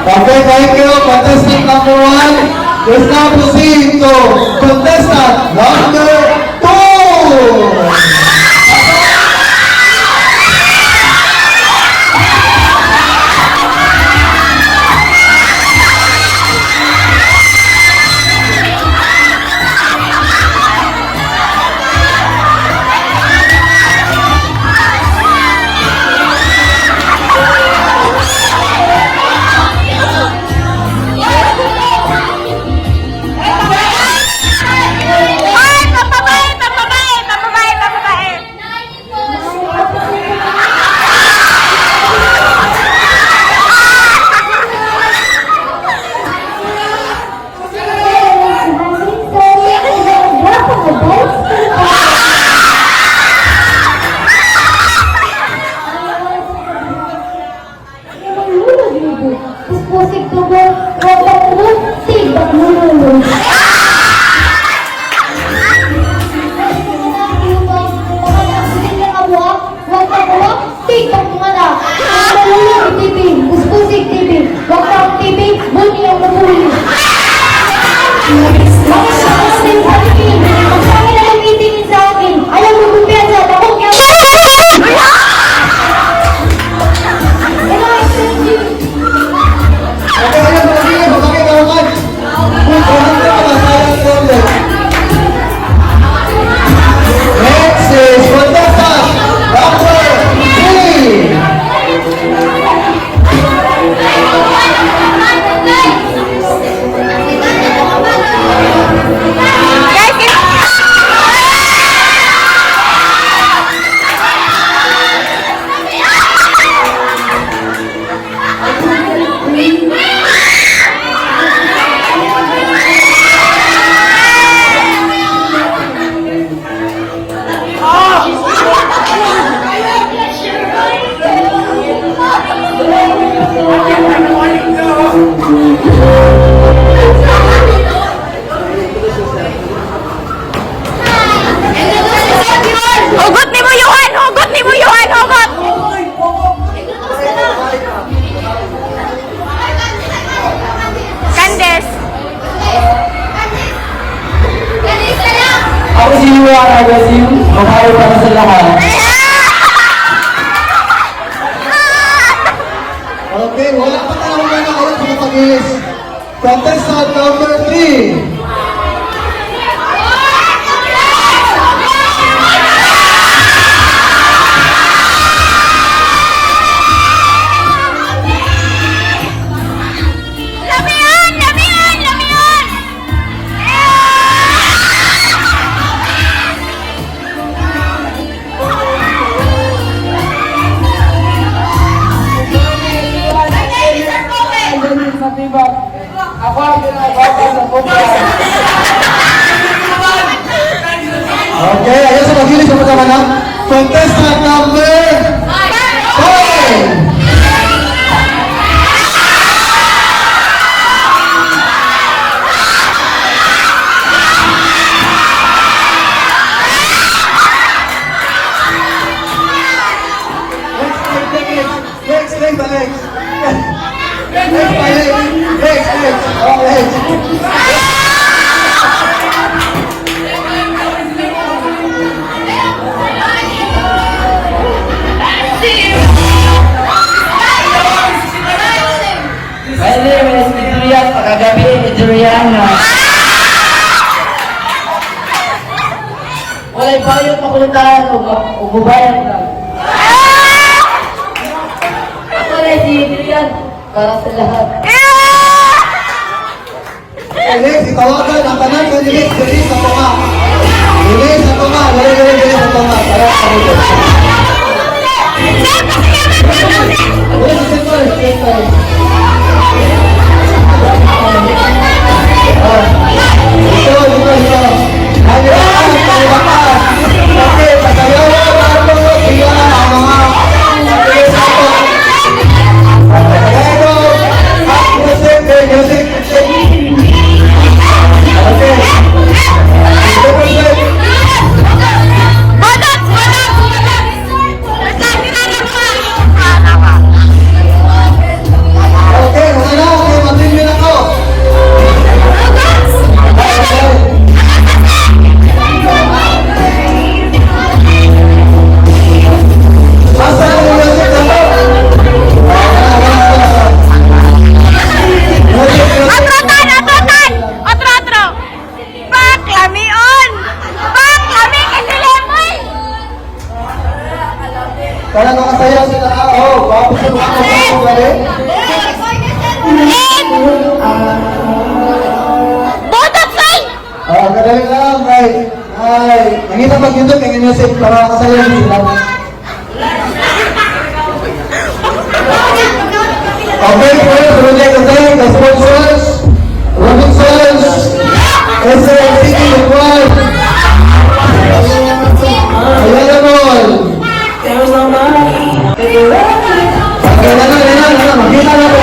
Okay, thank you. Contestant number 1. Let's now proceed to contestant number 2. Pusik tubuh, rotok tubuh, tidak melulu. Next is contestant number 3. Hugot ni mo Yuhan! Hugot ni mo Yuhan! Hugot! Candes! Ako si Yuan Agasim, mabayo para sa lahat. Okay, wala pa tayo na kayo sa pag-is. Contestant number 3. Lamian! Lamian! Lamian! Sa tibak, ako ang ginagawa sa kumpas. Okay, ayan sa pag-ilis sama-sama na. Contestant number 5. My name is Idrian, pagkagabi Idrian. Wala'y bayot makulitan, ugubayan lang. Ako na si Idrian, para sa lahat. Alex, itawagan ang tanan ka ni Alex, dali sa tunga. Dali sa tunga, dali sa tunga. Para sa dito. Dali sa center, center. Ito. Halilakan, halilakan. Okay, patayaw na ang mga siya, ang mga pagkakasama. Patayaw, music. Bodot! Bodot! Basta tinanong ko! Okay, wala na. Kita mag-YouTube ang message para kasayan sila. Okay, first, project kasi, the sponsors, Robinsons, SLCT Equal, Ayan naman. Okay, makita na po